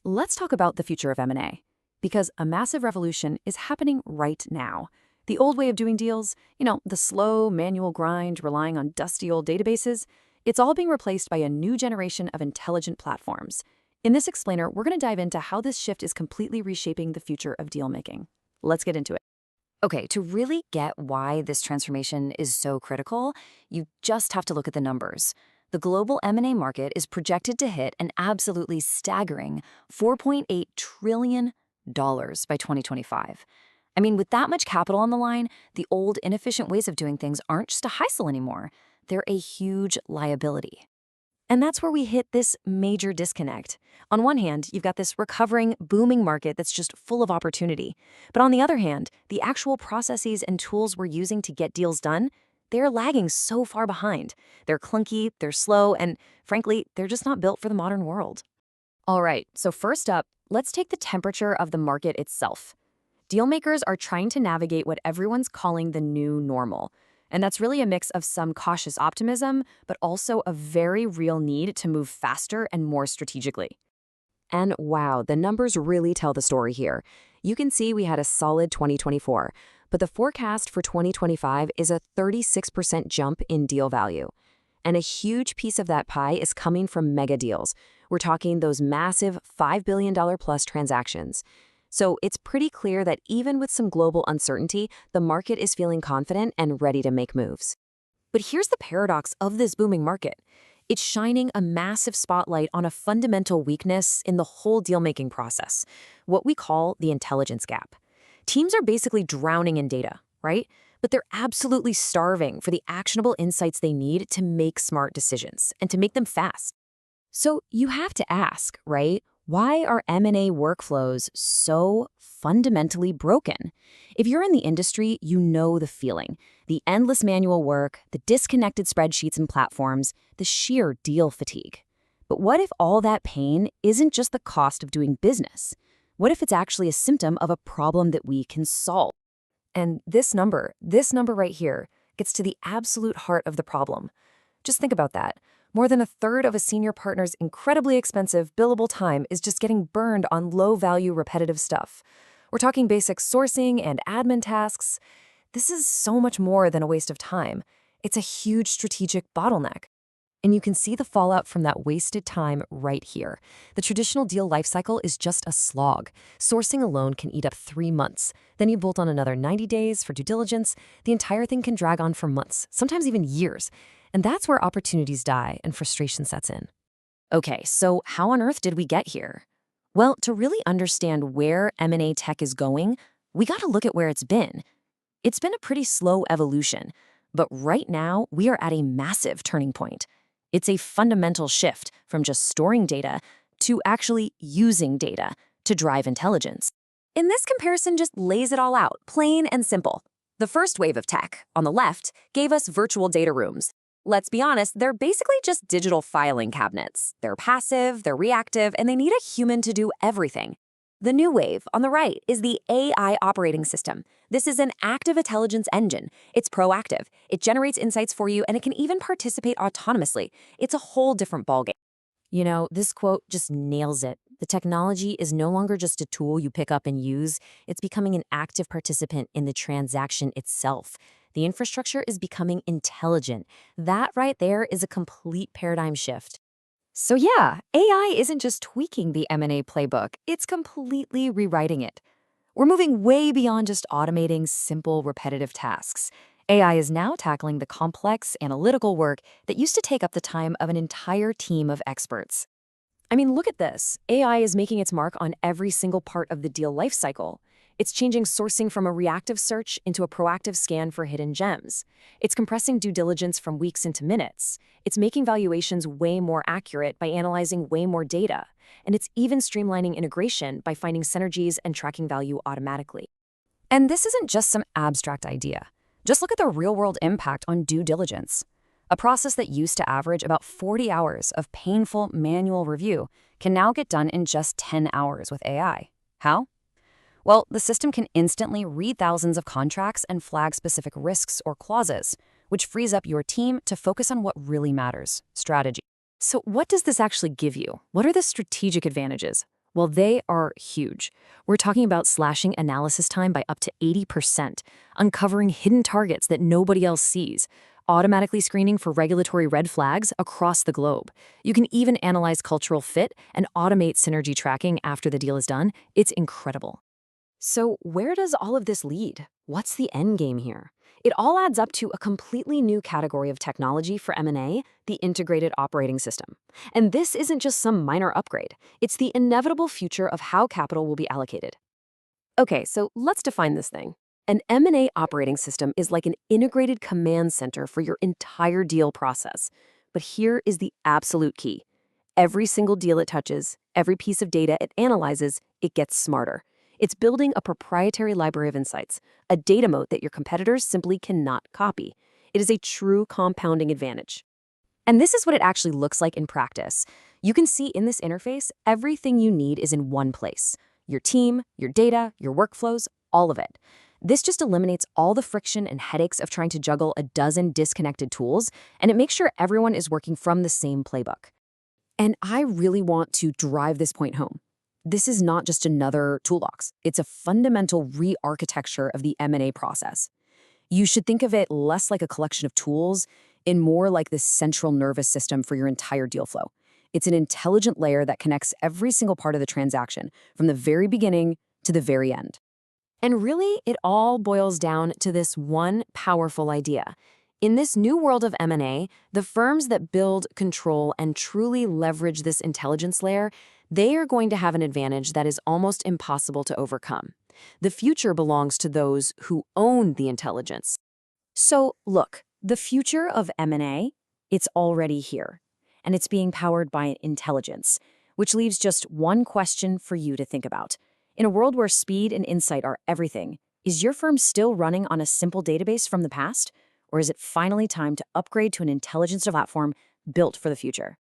Let's talk about the future of M&A, because a massive revolution is happening right now. The old way of doing deals, the slow, manual grind relying on dusty old databases, it's all being replaced by a new generation of intelligent platforms. In this explainer, we're going to dive into how this shift is completely reshaping the future of deal making. Let's get into it. Okay, to really get why this transformation is so critical, you just have to look at the numbers. The global M&A market is projected to hit an absolutely staggering $4.8 trillion by 2025. I mean, with that much capital on the line, the old, inefficient ways of doing things aren't just a hassle anymore. They're a huge liability. And that's where we hit this major disconnect. On one hand, you've got this recovering, booming market that's just full of opportunity. But on the other hand, the actual processes and tools we're using to get deals done, they're lagging so far behind. They're clunky, they're slow, and frankly, they're just not built for the modern world. All right, so first up, let's take the temperature of the market itself. Dealmakers are trying to navigate what everyone's calling the new normal. And that's really a mix of some cautious optimism, but also a very real need to move faster and more strategically. And wow, the numbers really tell the story here. You can see we had a solid 2024, but the forecast for 2025 is a 36% jump in deal value. And a huge piece of that pie is coming from mega deals. We're talking those massive $5 billion plus transactions. So it's pretty clear that even with some global uncertainty, the market is feeling confident and ready to make moves. But here's the paradox of this booming market. It's shining a massive spotlight on a fundamental weakness in the whole deal-making process, what we call the intelligence gap. Teams are basically drowning in data, right? But they're absolutely starving for the actionable insights they need to make smart decisions and to make them fast. So you have to ask, right? Why are M&A workflows so fundamentally broken? If you're in the industry, you know the feeling. The endless manual work, the disconnected spreadsheets and platforms, the sheer deal fatigue. But what if all that pain isn't just the cost of doing business? What if it's actually a symptom of a problem that we can solve? And this number right here, gets to the absolute heart of the problem. Just think about that. More than a third of a senior partner's incredibly expensive, billable time is just getting burned on low-value, repetitive stuff. We're talking basic sourcing and admin tasks. This is so much more than a waste of time. It's a huge strategic bottleneck. And you can see the fallout from that wasted time right here. The traditional deal lifecycle is just a slog. Sourcing alone can eat up 3 months. Then you bolt on another 90 days for due diligence. The entire thing can drag on for months, sometimes even years. And that's where opportunities die and frustration sets in. Okay, so how on earth did we get here? Well, to really understand where M&A tech is going, we got to look at where it's been. It's been a pretty slow evolution, but right now we are at a massive turning point. It's a fundamental shift from just storing data to actually using data to drive intelligence. And this comparison just lays it all out, plain and simple. The first wave of tech, on the left, gave us virtual data rooms. Let's be honest, they're basically just digital filing cabinets. They're passive, they're reactive, and they need a human to do everything. The new wave, on the right, is the AI operating system. This is an active intelligence engine. It's proactive. It generates insights for you, and it can even participate autonomously. It's a whole different ballgame. You know, this quote just nails it. The technology is no longer just a tool you pick up and use. It's becoming an active participant in the transaction itself. The infrastructure is becoming intelligent. That right there is a complete paradigm shift. So yeah, AI isn't just tweaking the M&A playbook, it's completely rewriting it. We're moving way beyond just automating simple, repetitive tasks. AI is now tackling the complex, analytical work that used to take up the time of an entire team of experts. I mean, look at this. AI is making its mark on every single part of the deal lifecycle. It's changing sourcing from a reactive search into a proactive scan for hidden gems. It's compressing due diligence from weeks into minutes. It's making valuations way more accurate by analyzing way more data. And it's even streamlining integration by finding synergies and tracking value automatically. And this isn't just some abstract idea. Just look at the real-world impact on due diligence. A process that used to average about 40 hours of painful manual review can now get done in just 10 hours with AI. How? Well, the system can instantly read thousands of contracts and flag specific risks or clauses, which frees up your team to focus on what really matters, strategy. So what does this actually give you? What are the strategic advantages? Well, they are huge. We're talking about slashing analysis time by up to 80%, uncovering hidden targets that nobody else sees, automatically screening for regulatory red flags across the globe. You can even analyze cultural fit and automate synergy tracking after the deal is done. It's incredible. So, where does all of this lead? What's the end game here? It all adds up to a completely new category of technology for M&A, the integrated operating system. And this isn't just some minor upgrade. It's the inevitable future of how capital will be allocated. Okay, so let's define this thing. An M&A operating system is like an integrated command center for your entire deal process. But here is the absolute key. Every single deal it touches, every piece of data it analyzes, it gets smarter. It's building a proprietary library of insights, a data moat that your competitors simply cannot copy. It is a true compounding advantage. And this is what it actually looks like in practice. You can see in this interface, everything you need is in one place. Your team, your data, your workflows, all of it. This just eliminates all the friction and headaches of trying to juggle a dozen disconnected tools, and it makes sure everyone is working from the same playbook. And I really want to drive this point home. This is not just another toolbox. It's a fundamental re-architecture of the M&A process. You should think of it less like a collection of tools and more like the central nervous system for your entire deal flow. It's an intelligent layer that connects every single part of the transaction, from the very beginning to the very end. And really, it all boils down to this one powerful idea. In this new world of M&A, the firms that build, control, and truly leverage this intelligence layer, they are going to have an advantage that is almost impossible to overcome. The future belongs to those who own the intelligence. So, look, the future of M&A, it's already here, and it's being powered by intelligence, which leaves just one question for you to think about. In a world where speed and insight are everything, is your firm still running on a simple database from the past? Or is it finally time to upgrade to an intelligence platform built for the future?